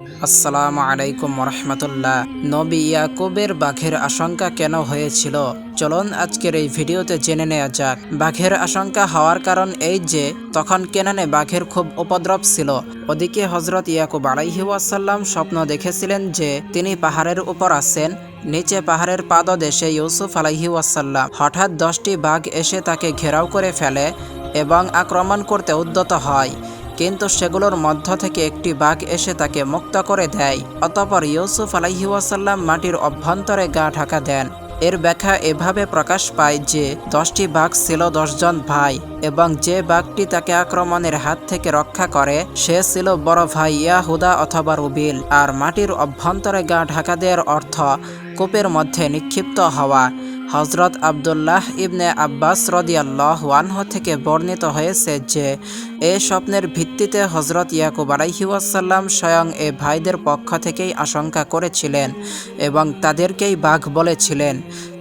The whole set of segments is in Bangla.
আসসালামু আলাইকুম রহমতুল্লাহ। নবী ইয়াকুবের বাঘের আশঙ্কা কেন হয়েছিল, চলুন আজকের এই ভিডিওতে জেনে নেওয়া যাক। বাঘের আশঙ্কা হওয়ার কারণ এই যে তখন কেনানে বাঘের খুব উপদ্রব ছিল। ওদিকে হজরত ইয়াকুব আলাইহি ওয়াসাল্লাম স্বপ্ন দেখেছিলেন যে তিনি পাহাড়ের উপর আছেন, নিচে পাহাড়ের পাদদেশে ইউসুফ আলাইহি ওয়াসাল্লাম। হঠাৎ 10টি বাঘ এসে তাকে ঘেরাও করে ফেলে এবং আক্রমণ করতে উদ্যত হয়, কিন্তু সেগুলোর মধ্য থেকে একটি বাঘ এসে তাকে মুক্ত করে দেয়। অতঃপর ইউসুফ আলাইহি ওয়াসাল্লাম মাটির অভ্যন্তরে গা ঢাকা দেন। এর ব্যাখ্যা এভাবে প্রকাশ পায় যে 10টি বাঘ ছিল 10 জন ভাই, এবং যে বাঘটি তাকে আক্রমণের হাত থেকে রক্ষা করে সে ছিল বড় ভাই ইয়াহুদা অথবা রুবিল। আর মাটির অভ্যন্তরে গা ঢাকা দেওয়ার অর্থ কূপের মধ্যে নিক্ষিপ্ত হওয়া। হজরত আবদুল্লাহ ইবনে আব্বাস রাদিয়াল্লাহু আনহু থেকে বর্ণিত হয়েছে যে এ স্বপ্নের ভিত্তিতে হজরত ইয়াকুব আলাইহি ওয়াসাল্লাম স্বয়ং এ ভাইদের পক্ষ থেকেই আশঙ্কা করেছিলেন এবং তাদেরকেই বাঘ বলেছিলেন,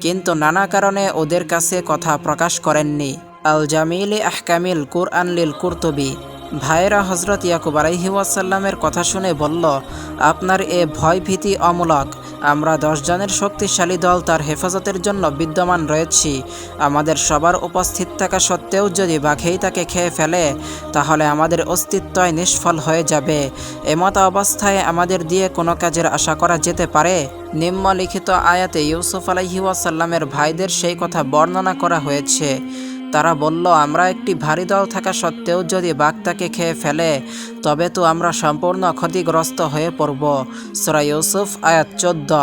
কিন্তু নানা কারণে ওদের কাছে কথা প্রকাশ করেননি। আল জামিলি আহকামিল কুরআন লিল কুরতুবী। ভাইয়েরা হজরত ইয়াকুব আলাইহি ওয়াসাল্লামের কথা শুনে বলল, আপনার এ ভয় ভীতি অমূলক। আমরা 10 জনের শক্তিশালী দল তার হেফাজতের জন্য বিদ্যমান রয়েছি। আমাদের সবার উপস্থিত থাকা সত্ত্বেও যদি বাঘেই তাকে খেয়ে ফেলে তাহলে আমাদের অস্তিত্বই নিষ্ফল হয়ে যাবে। এমত অবস্থায় আমাদের দিয়ে কোনো কাজের আশা করা যেতে পারে? নিম্নলিখিত আয়াতে ইউসুফ আলাইহি ওয়াসাল্লামের ভাইদের সেই কথা বর্ণনা করা হয়েছে। তারা বলল, আমরা একটি ভারী দল থাকা সত্ত্বেও যদি বাঘ তাকে খেয়ে ফেলে তবে তো আমরা সম্পূর্ণ ক্ষতিগ্রস্ত হয়ে পড়ব। সূরা ইউসুফ আয়াত 14।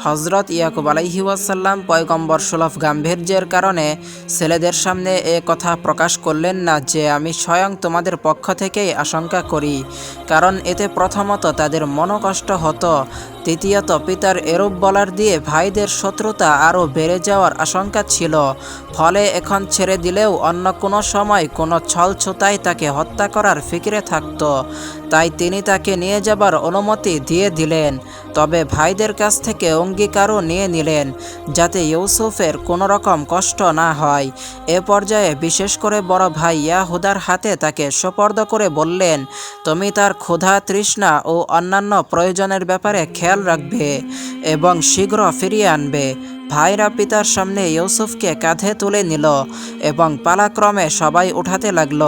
হজরত ইয়াকুব আলাইহি ওয়াসাল্লাম পয়গম্বর সুলভ গাম্ভীর্যের কারণে ছেলেদের সামনে এ কথা প্রকাশ করলেন না যে আমি স্বয়ং তোমাদের পক্ষ থেকেই আশঙ্কা করি, কারণ এতে প্রথমত তাদের মনোকষ্ট হতো, দ্বিতীয়ত পিতার এরূপ বলার দিয়ে ভাইদের শত্রুতা আরও বেড়ে যাওয়ার আশঙ্কা ছিল। ফলে এখন ছেড়ে দিলেও অন্য কোনো সময় কোনো ছলছুতায় তাকে হত্যা করার ফিকিরে থাকত। তাই তিনি তাকে নিয়ে যাবার অনুমতি দিয়ে দিলেন, তবে ভাইদের কাছ থেকে অঙ্গীকারও নিয়ে নিলেন যাতে ইউসুফের কোনো রকম কষ্ট না হয়। এ পর্যায়ে বিশেষ করে বড় ভাই ইয়াহুদার হাতে তাকে সোপর্দ করে বললেন, তুমি তার ক্ষুধা, তৃষ্ণা ও অন্যান্য প্রয়োজনের ব্যাপারে খেয়াল রাখবে এবং শীঘ্র ফিরিয়ে আনবে। ভাইরা পিতার সামনে ইউসুফকে কাঁধে তুলে নিল এবং পালাক্রমে সবাই উঠাতে লাগল।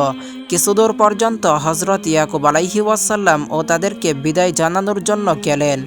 কিছুদূর পর্যন্ত হজরত ইয়াকুব আলাইহি ওয়াসাল্লাম ও তাদেরকে বিদায় জানানোর জন্য গেলেন।